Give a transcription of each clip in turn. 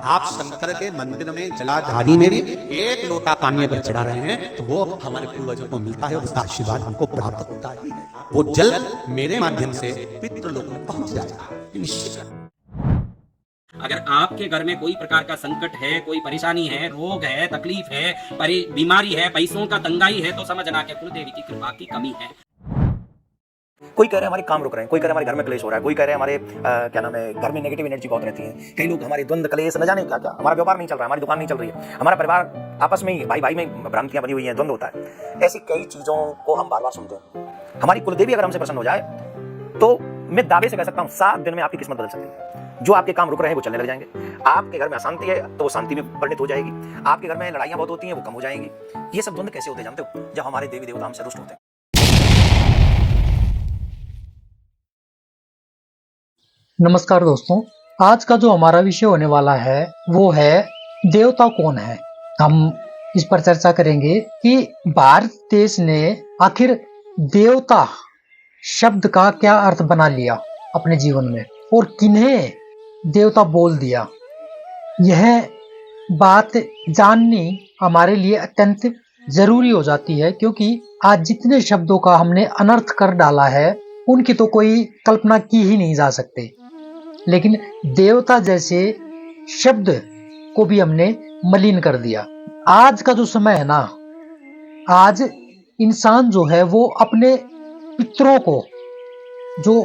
आप शंकर के मंदिर में जलाधारी में भी एक लोटा पानी अगर चढ़ा रहे हैं तो वो हमारे पूर्वजों को मिलता है और उसका आशीर्वाद हमको प्राप्त होता है। वो जल मेरे माध्यम से पितृलोक में पहुंच जाएगा निश्चित। अगर आपके घर में कोई प्रकार का संकट है, कोई परेशानी है, रोग है, तकलीफ है, बीमारी है, पैसों का तंगाई है, तो समझना कि कुलदेवी की कृपा की कमी है। कोई कह रहे हैं हमारे काम रुक रहे हैं, कोई कह रहे हैं हमारे घर में क्लेश हो रहा है, कोई कह रहे हैं हमारे क्या नाम है, घर में नेगेटिव एनर्जी बहुत रहती है। कई लोग हमारे द्वंद क्लेश न जाने क्या क्या, हमारा व्यापार नहीं चल रहा है, हमारी दुकान नहीं चल रही है, हमारा परिवार आपस में ही भाई भाई में भ्रांतियां बनी हुई हैं, द्वंद होता है। ऐसी कई चीजों को हम बार बार सुनते हैं। हमारी कुलदेवी अगर हमसे प्रसन्न हो जाए तो मैं दावे से कह सकता हूँ 7 दिन में आपकी किस्मत बदल सकती है। जो आपके काम रुक रहे हैं वो चलने लग जाएंगे। आपके घर में अशांति है तो वो शांति में परिणत हो जाएगी। आपके घर में लड़ाइयां बहुत होती हैं वो कम हो जाएंगी। ये सब द्वंद कैसे होते हैं जानते हो? जब हमारे देवी देवता हमसे रुष्ट होते हैं। नमस्कार दोस्तों, आज का जो हमारा विषय होने वाला है वो है देवता कौन है। हम इस पर चर्चा करेंगे कि भारत देश ने आखिर देवता शब्द का क्या अर्थ बना लिया अपने जीवन में और किन्हें देवता बोल दिया। यह बात जाननी हमारे लिए अत्यंत जरूरी हो जाती है, क्योंकि आज जितने शब्दों का हमने अनर्थ कर डाला है उनकी तो कोई कल्पना की ही नहीं जा सकती। लेकिन देवता जैसे शब्द को भी हमने मलिन कर दिया। आज का जो समय है ना, आज इंसान जो है वो अपने पितरों को, जो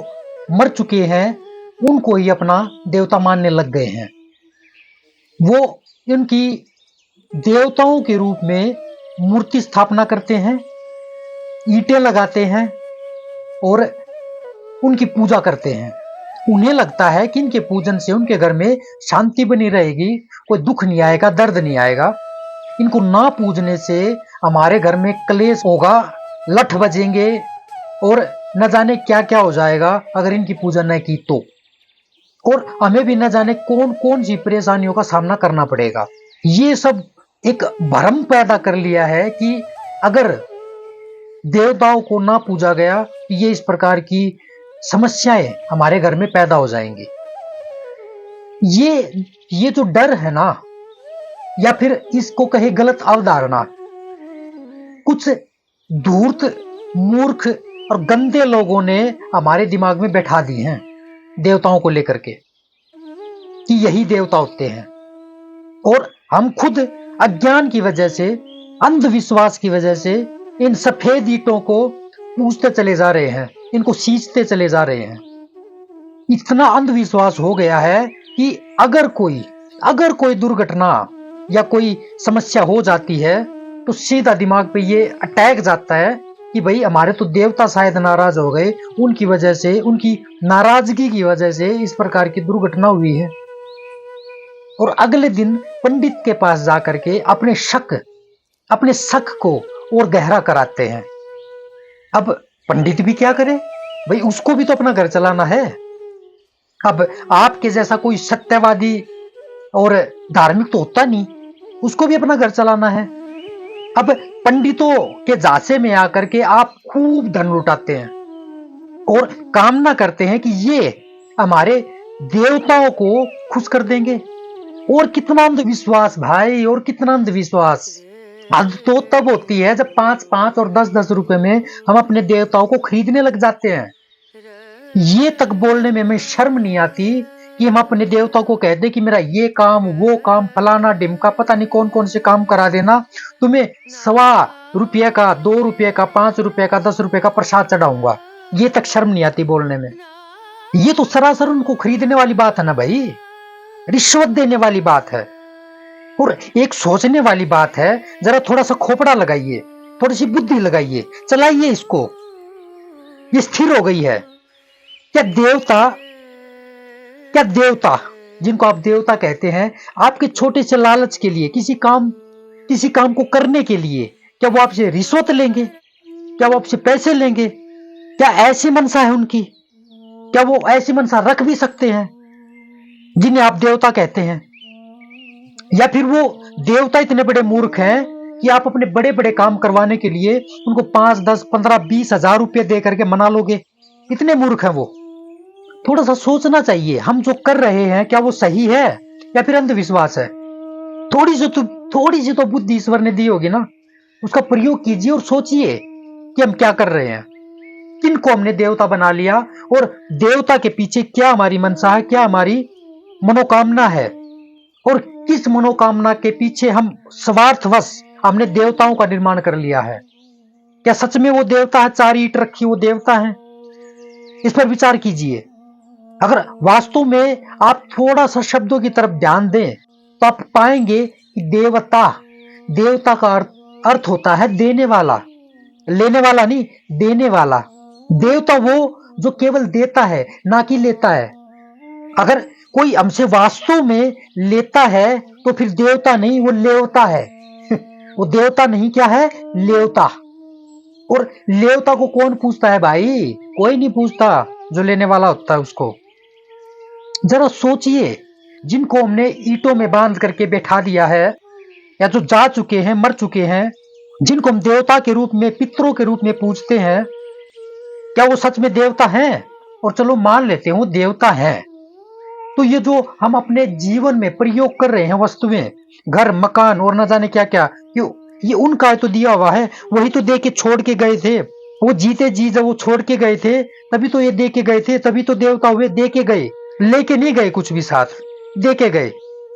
मर चुके हैं, उनको ही अपना देवता मानने लग गए हैं। वो इनकी देवताओं के रूप में मूर्ति स्थापना करते हैं, ईंटें लगाते हैं और उनकी पूजा करते हैं। उन्हें लगता है कि इनके पूजन से उनके घर में शांति बनी रहेगी, कोई दुख नहीं आएगा, दर्द नहीं आएगा। इनको ना पूजने से हमारे घर में क्लेश होगा, लठ बजेंगे और न जाने क्या क्या हो जाएगा अगर इनकी पूजा न की तो। और हमें भी न जाने कौन कौन सी परेशानियों का सामना करना पड़ेगा। ये सब एक भ्रम पैदा कर लिया है कि अगर देवताओं को ना पूजा गया ये इस प्रकार की समस्याएं हमारे घर में पैदा हो जाएंगी। ये जो डर है ना, या फिर इसको कहे गलत अवधारणा, कुछ धूर्त, मूर्ख और गंदे लोगों ने हमारे दिमाग में बैठा दी हैं देवताओं को लेकर के कि यही देवता होते हैं। और हम खुद अज्ञान की वजह से, अंधविश्वास की वजह से इन सफेद ईंटों को पूजते चले जा रहे हैं, इनको सींचते चले जा रहे हैं। इतना अंधविश्वास हो गया है कि अगर कोई दुर्घटना या कोई समस्या हो जाती है तो सीधा दिमाग पे ये अटैक जाता है कि भाई हमारे तो देवता शायद नाराज हो गए, उनकी वजह से, उनकी नाराजगी की वजह से इस प्रकार की दुर्घटना हुई है। और अगले दिन पंडित के पास जाकर के अपने शक को और गहरा कराते हैं। अब पंडित भी क्या करे भाई, उसको भी तो अपना घर चलाना है। अब आपके जैसा कोई सत्यवादी और धार्मिक तो होता नहीं, उसको भी अपना घर चलाना है। अब पंडितों के झांसे में आकर के आप खूब धन लुटाते हैं और कामना करते हैं कि ये हमारे देवताओं को खुश कर देंगे। और कितना अंधविश्वास भाई, और कितना अंधविश्वास। हद तो तब होती है जब 5-5 और 10-10 रुपए में हम अपने देवताओं को खरीदने लग जाते हैं। ये तक बोलने में हमें शर्म नहीं आती कि हम अपने देवताओं को कहते कि मेरा ये काम, वो काम, फलाना डिमका, पता नहीं कौन कौन से काम करा देना, तुम्हें 1.25 रुपये का, 2 रुपये का, 5 रुपये का, 10 रुपये का प्रसाद चढ़ाऊंगा। ये तक शर्म नहीं आती बोलने में। ये तो सरासर उनको खरीदने वाली बात है ना भाई, रिश्वत देने वाली बात है। और एक सोचने वाली बात है, जरा थोड़ा सा खोपड़ा लगाइए, थोड़ी सी बुद्धि लगाइए, चलाइए इसको। ये स्थिर हो गई है। क्या देवता जिनको आप देवता कहते हैं, आपके छोटे से लालच के लिए, किसी काम को करने के लिए, क्या वो आपसे रिश्वत लेंगे? क्या वो आपसे पैसे लेंगे? क्या ऐसी मनसा है उनकी? क्या वो ऐसी मनसा रख भी सकते हैं जिन्हें आप देवता कहते हैं? या फिर वो देवता इतने बड़े मूर्ख हैं कि आप अपने बड़े बड़े काम करवाने के लिए उनको 5, 10, 15, 20 हजार रुपये दे करके मना लोगे? इतने मूर्ख हैं वो। थोड़ा सा सोचना चाहिए, हम जो कर रहे हैं क्या वो सही है? या फिर अंधविश्वास है? थोड़ी सी तो बुद्धि ईश्वर ने दी होगी ना, उसका प्रयोग कीजिए और सोचिए कि हम क्या कर रहे हैं, किनको हमने देवता बना लिया और देवता के पीछे क्या हमारी मनसा है, क्या हमारी मनोकामना है, और किस मनोकामना के पीछे हम स्वार्थवश हमने देवताओं का निर्माण कर लिया है। क्या सच में वो देवता है, 4 ईंट रखी वो देवता है? इस पर विचार कीजिए। अगर वास्तव में आप थोड़ा सा शब्दों की तरफ ध्यान दें तो आप पाएंगे कि देवता का अर्थ होता है देने वाला, लेने वाला नहीं, देने वाला। देवता वो जो केवल देता है, ना कि लेता है। अगर कोई हमसे वास्तव में लेता है तो फिर देवता नहीं, वो लेवता है। वो देवता नहीं, क्या है? लेवता। और लेवता को कौन पूछता है भाई? कोई नहीं पूछता, जो लेने वाला होता है उसको। जरा सोचिए, जिनको हमने ईंटों में बांध करके बैठा दिया है, या जो जा चुके हैं, मर चुके हैं, जिनको हम देवता के रूप में, पितरों के रूप में पूजते हैं, क्या वो सच में देवता हैं? और चलो मान लेते हैं वो देवता हैं, तो ये जो हम अपने जीवन में प्रयोग कर रहे हैं वस्तुएं, घर, मकान और न जाने क्या क्या, ये उनका तो दिया हुआ है, वही तो दे के छोड़ के गए थे। वो जीते जी जब वो छोड़ के गए थे तभी तो ये दे के गए थे, तभी तो देवता हुए। दे के गए, लेके नहीं गए कुछ भी साथ, दे के गए।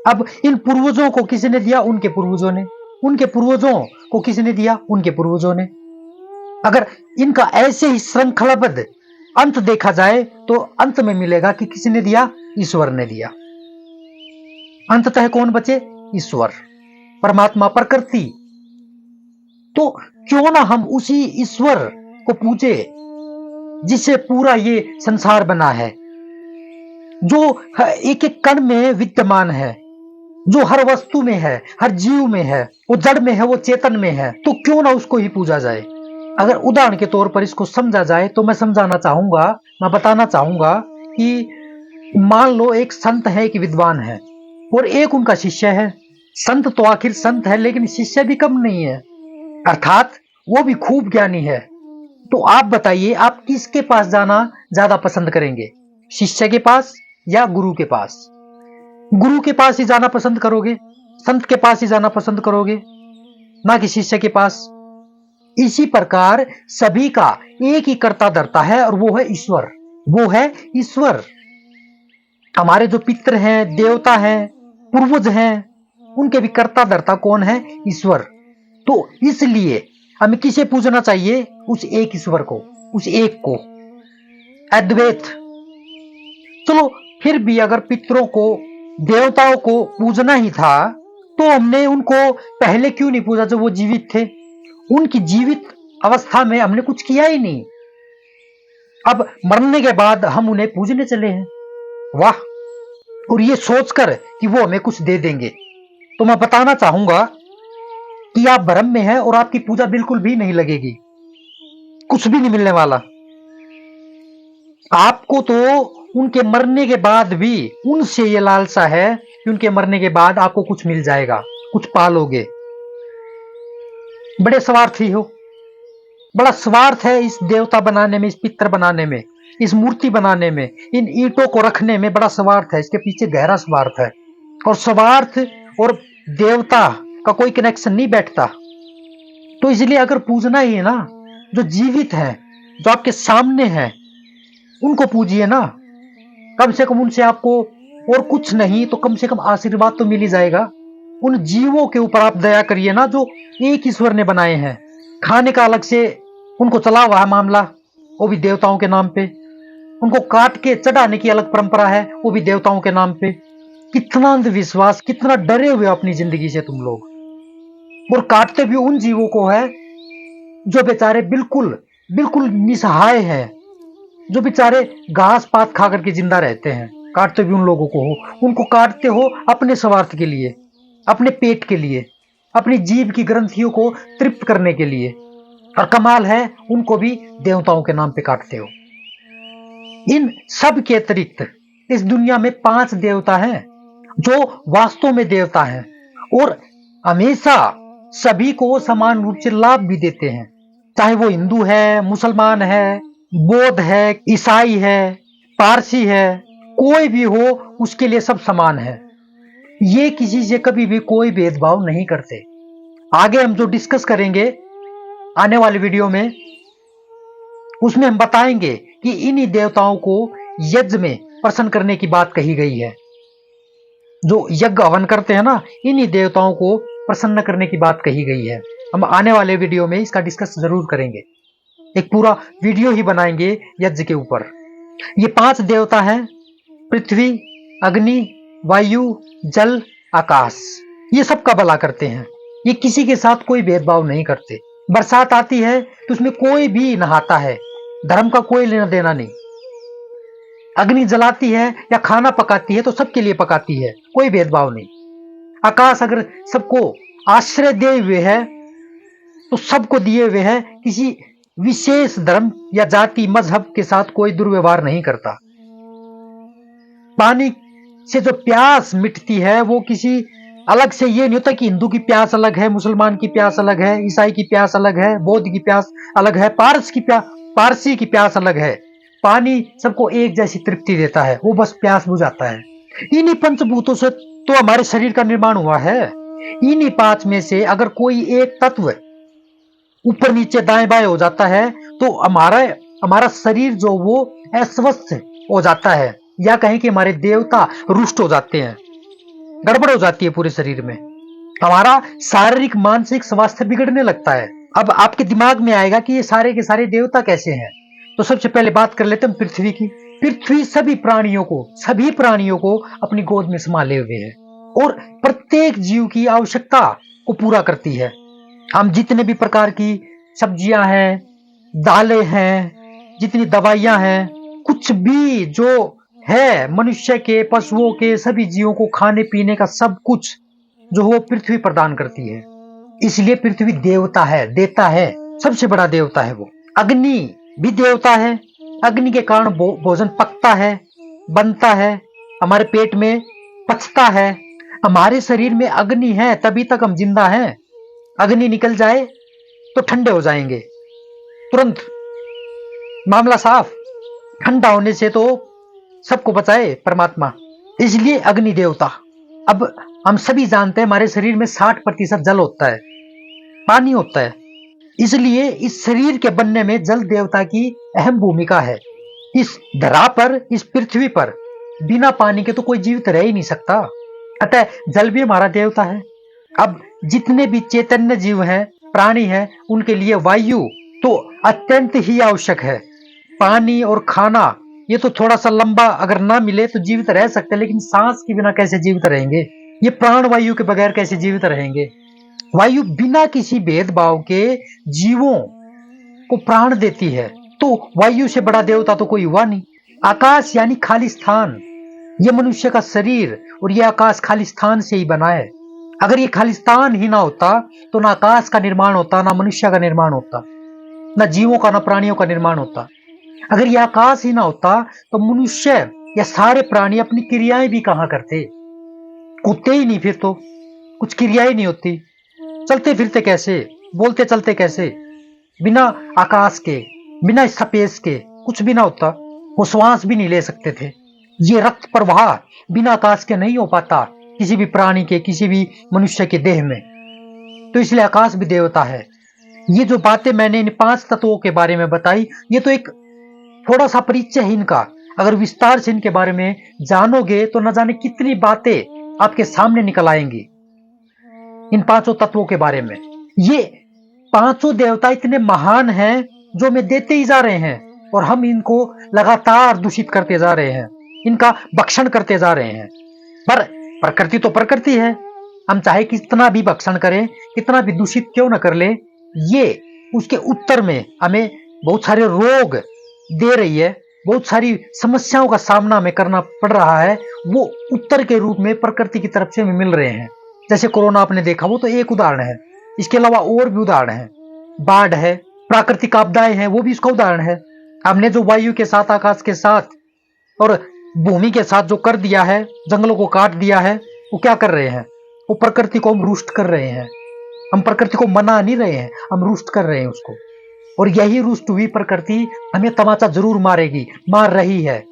अब इन पूर्वजों को किसने दिया? उनके पूर्वजों ने। उनके पूर्वजों को किसने दिया? उनके पूर्वजों ने। अगर इनका ऐसे ही श्रृंखलाबद्ध अंत देखा जाए तो अंत में मिलेगा कि किसने दिया? ईश्वर ने दिया। अंततः कौन बचे? ईश्वर, परमात्मा, प्रकृति। तो क्यों ना हम उसी ईश्वर को पूजे जिससे पूरा ये संसार बना है, जो एक एक कण में विद्यमान है, जो हर वस्तु में है, हर जीव में है, वो जड़ में है, वो चेतन में है। तो क्यों ना उसको ही पूजा जाए। अगर उदाहरण के तौर पर इसको समझा जाए तो मैं समझाना चाहूंगा, मैं बताना चाहूंगा कि मान लो एक संत है, एक विद्वान है और एक उनका शिष्य है। संत तो आखिर संत है, लेकिन शिष्य भी कम नहीं है, अर्थात वो भी खूब ज्ञानी है। तो आप बताइए, आप किसके पास जाना ज्यादा पसंद करेंगे? शिष्य के पास या गुरु के पास? गुरु के पास ही जाना पसंद करोगे, संत के पास ही जाना पसंद करोगे, ना कि शिष्य के पास। इसी प्रकार सभी का एक ही कर्ता धर्ता है और वो है ईश्वर। वो है ईश्वर। हमारे जो पितर हैं, देवता हैं, पूर्वज हैं, उनके भी कर्ता धर्ता कौन है? ईश्वर। तो इसलिए हमें किसे पूजना चाहिए? उस एक ईश्वर को, उस एक को, अद्वैत। चलो फिर भी अगर पितरों को, देवताओं को पूजना ही था तो हमने उनको पहले क्यों नहीं पूजा जब वो जीवित थे? उनकी जीवित अवस्था में हमने कुछ किया ही नहीं, अब मरने के बाद हम उन्हें पूजने चले हैं। वाह! और ये सोचकर कि वो हमें कुछ दे देंगे। तो मैं बताना चाहूंगा कि आप भ्रम में हैं और आपकी पूजा बिल्कुल भी नहीं लगेगी, कुछ भी नहीं मिलने वाला आपको। तो उनके मरने के बाद भी उनसे ये लालसा है कि उनके मरने के बाद आपको कुछ मिल जाएगा, कुछ पालोगे। बड़े स्वार्थी हो, बड़ा स्वार्थ है इस देवता बनाने में, इस पितर बनाने में, इस मूर्ति बनाने में, इन ईंटों को रखने में बड़ा स्वार्थ है। इसके पीछे गहरा स्वार्थ है। और स्वार्थ और देवता का कोई कनेक्शन नहीं बैठता। तो इसलिए अगर पूजना ही है ना, जो जीवित है, जो आपके सामने है, उनको पूजिए ना। कम से कम उनसे आपको और कुछ नहीं तो कम से कम आशीर्वाद तो मिल ही जाएगा। उन जीवों के ऊपर आप दया करिए ना, जो एक ईश्वर ने बनाए हैं। खाने का अलग से उनको चला हुआ है मामला, वो भी देवताओं के नाम पे। उनको काट के चढ़ाने की अलग परंपरा है, वो भी देवताओं के नाम पे। कितना अंधविश्वास, कितना डरे हुए अपनी जिंदगी से तुम लोग। और काटते भी उन जीवों को है जो बेचारे बिल्कुल बिल्कुल निसहाय हैं, जो बेचारे घास पात खा करके जिंदा रहते हैं। काटते भी उन लोगों को हो। उनको काटते हो अपने स्वार्थ के लिए, अपने पेट के लिए, अपनी जीभ की ग्रंथियों को तृप्त करने के लिए। और कमाल है, उनको भी देवताओं के नाम पे काटते हो। इन सब के अतिरिक्त इस दुनिया में 5 देवता हैं जो वास्तव में देवता हैं और हमेशा सभी को समान रूप से लाभ भी देते हैं। चाहे वो हिंदू है, मुसलमान है, बौद्ध है, ईसाई है, पारसी है, कोई भी हो, उसके लिए सब समान है। ये किसी से कभी भी कोई भेदभाव नहीं करते। आगे हम जो डिस्कस करेंगे आने वाले वीडियो में, उसमें हम बताएंगे कि इन्हीं देवताओं को यज्ञ में प्रसन्न करने की बात कही गई है। जो यज्ञ हवन करते हैं ना, इन्हीं देवताओं को प्रसन्न करने की बात कही गई है। हम आने वाले वीडियो में इसका डिस्कस जरूर करेंगे, एक पूरा वीडियो ही बनाएंगे यज्ञ के ऊपर। ये 5 देवता हैं: पृथ्वी, अग्नि, वायु, जल, आकाश। ये सबका भला करते हैं। ये किसी के साथ कोई भेदभाव नहीं करते। बरसात आती है तो उसमें कोई भी नहाता है, धर्म का कोई लेना देना नहीं। अग्नि जलाती है या खाना पकाती है तो सबके लिए पकाती है, कोई भेदभाव नहीं। आकाश अगर सबको आश्रय दिए हुए है तो सबको दिए हुए है, किसी विशेष धर्म या जाति मजहब के साथ कोई दुर्व्यवहार नहीं करता। पानी से जो प्यास मिटती है वो किसी अलग से ये नहीं होता कि हिंदू की प्यास अलग है, मुसलमान की प्यास अलग है, ईसाई की प्यास अलग है, बौद्ध की प्यास अलग है, पारसी की प्यास अलग है। पानी सबको एक जैसी तृप्ति देता है, वो बस प्यास बुझाता है। इन्हीं पंचभूतों से तो हमारे शरीर का निर्माण हुआ है। इन्हीं 5 में से अगर कोई एक तत्व ऊपर नीचे दाएं बाएं हो जाता है तो हमारा शरीर जो वो अस्वस्थ हो जाता है, या कहें कि हमारे देवता रुष्ट हो जाते हैं, गड़बड़ हो जाती है पूरे शरीर में। हमारा शारीरिक मानसिक स्वास्थ्य बिगड़ने लगता है। अब आपके दिमाग में आएगा कि ये सारे के सारे देवता कैसे हैं। तो सबसे पहले बात कर लेते हैं पृथ्वी की। पृथ्वी सभी प्राणियों को अपनी गोद में संभाले हुए है और प्रत्येक जीव की आवश्यकता को पूरा करती है। हम जितने भी प्रकार की सब्जियां हैं, दालें हैं, जितनी दवाइयां हैं, कुछ भी जो है मनुष्य के, पशुओं के, सभी जीवों को खाने पीने का सब कुछ जो वो पृथ्वी प्रदान करती है। इसलिए पृथ्वी देवता है, देता है, सबसे बड़ा देवता है वो। अग्नि भी देवता है। अग्नि के कारण भोजन पकता है, बनता है, हमारे पेट में पचता है। हमारे शरीर में अग्नि है तभी तक हम जिंदा हैं। अग्नि निकल जाए तो ठंडे हो जाएंगे तुरंत, मामला साफ। ठंडा होने से तो सबको बचाए परमात्मा, इसलिए अग्नि देवता। अब हम सभी जानते हैं हमारे शरीर में 60% जल होता है, पानी होता है। इसलिए इस शरीर के बनने में जल देवता की अहम भूमिका है। इस धरा पर, इस पृथ्वी पर बिना पानी के तो कोई जीवित रह ही नहीं सकता। अतः जल भी हमारा देवता है। अब जितने भी चैतन्य जीव हैं, प्राणी हैं, उनके लिए वायु तो अत्यंत ही आवश्यक है। पानी और खाना ये तो थोड़ा सा लंबा अगर ना मिले तो जीवित रह सकते हैं, लेकिन सांस के बिना कैसे जीवित रहेंगे? ये प्राण वायु के बगैर कैसे जीवित रहेंगे? वायु बिना किसी भेदभाव के जीवों को प्राण देती है, तो वायु से बड़ा देवता तो कोई हुआ नहीं। आकाश यानी खाली स्थान, ये मनुष्य का शरीर और ये आकाश खाली स्थान से ही बना है। अगर ये खाली स्थान ही ना होता तो ना आकाश का निर्माण होता, ना मनुष्य का निर्माण होता, ना जीवों का, ना प्राणियों का निर्माण होता। अगर ये आकाश ही ना होता तो मनुष्य या सारे प्राणी अपनी क्रियाएं भी कहां करते? होते ही नहीं, फिर तो कुछ क्रियाएं नहीं होती। चलते फिरते कैसे, बोलते चलते कैसे? बिना आकाश के, बिना स्पेस के कुछ भी ना होता। वो श्वास भी नहीं ले सकते थे। ये रक्त प्रवाह बिना आकाश के नहीं हो पाता किसी भी प्राणी के, किसी भी मनुष्य के देह में। तो इसलिए आकाश भी देवता है। ये जो बातें मैंने इन 5 तत्वों के बारे में बताई, ये तो एक थोड़ा सा परिचय है इनका। अगर विस्तार से इनके बारे में जानोगे तो न जाने कितनी बातें आपके सामने निकल आएंगी इन 5 तत्वों के बारे में। ये 5 देवता इतने महान हैं जो हमें देते ही जा रहे हैं और हम इनको लगातार दूषित करते जा रहे हैं, इनका भक्षण करते जा रहे हैं। पर प्रकृति तो प्रकृति है, हम चाहे कितना भी भक्षण करें, कितना भी दूषित क्यों न कर ले, ये उसके उत्तर में हमें बहुत सारे रोग दे रही है, बहुत सारी समस्याओं का सामना हमें करना पड़ रहा है। वो उत्तर के रूप में प्रकृति की तरफ से हमें मिल रहे हैं। जैसे कोरोना आपने देखा, वो तो एक उदाहरण है। इसके अलावा और भी उदाहरण है। बाढ़ है, प्राकृतिक आपदाएं हैं, वो भी इसका उदाहरण है। हमने जो वायु के साथ, आकाश के साथ और भूमि के साथ जो कर दिया है, जंगलों को काट दिया है, वो क्या कर रहे हैं? वो प्रकृति को हम रुष्ट कर रहे हैं। हम प्रकृति को मना नहीं रहे हैं, हम रुष्ट कर रहे हैं उसको। और यही रुष्ट हुई प्रकृति हमें तमाचा जरूर मारेगी, मार रही है,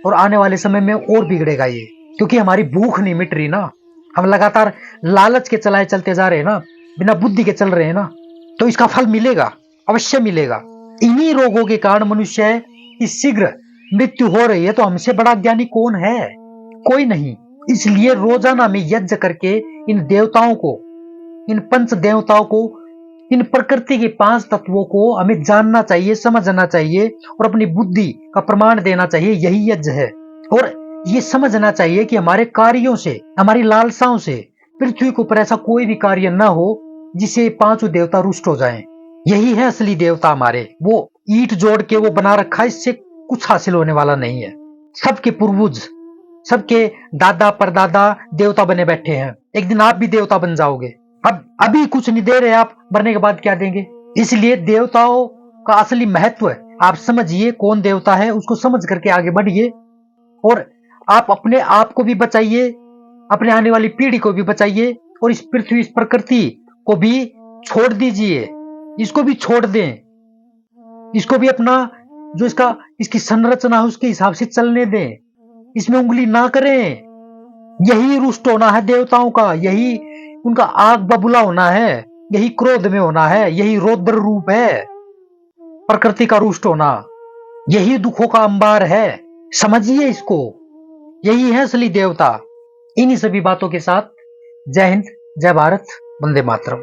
और आने वाले समय में और बिगड़ेगा ये, क्योंकि हमारी भूख नहीं मिट रही ना। हम लगातार लालच के चलाए चलते जा रहे हैं ना, बिना बुद्धि के चल रहे हैं ना, तो इसका फल मिलेगा, अवश्य मिलेगा। इन्हीं रोगों के कारण मनुष्य की शीघ्र मृत्यु हो रही है। तो हमसे बड़ा ज्ञानी कौन है? कोई नहीं। इसलिए रोजाना में यज्ञ करके इन देवताओं को, इन पंच देवताओं को, इन प्रकृति के 5 तत्वों को हमें जानना चाहिए, समझना चाहिए और अपनी बुद्धि का प्रमाण देना चाहिए। यही यज्ञ है। और ये समझना चाहिए कि हमारे कार्यों से, हमारी लालसाओं से पृथ्वी के ऊपर ऐसा कोई भी कार्य न हो जिसे 5 देवता रुष्ट हो जाएं। यही है असली देवता हमारे। वो ईंट जोड़ के वो बना रखा है, इससे कुछ हासिल होने वाला नहीं है। सबके पूर्वज, सबके दादा परदादा देवता बने बैठे हैं। एक दिन आप भी देवता बन जाओगे। अब अभी कुछ नहीं दे रहे आप, मरने के बाद क्या देंगे? इसलिए देवताओं का असली महत्व आप समझिए, कौन देवता है उसको समझ करके आगे बढ़िए और आप अपने आप को भी बचाइए, अपने आने वाली पीढ़ी को भी बचाइए और इस पृथ्वी, इस प्रकृति को भी छोड़ दीजिए। इसको भी छोड़ दें, इसको भी अपना जो इसकी संरचना है उसके हिसाब से चलने दें, इसमें उंगली ना करें। यही रुष्ट होना है देवताओं का, यही उनका आग बबूला होना है, यही क्रोध में होना है, यही रौद्र रूप है प्रकृति का रुष्ट होना, यही दुखों का अंबार है। समझिए इसको, यही है असली देवता। इन्हीं सभी बातों के साथ जय हिंद, जय भारत, वंदे मातरम।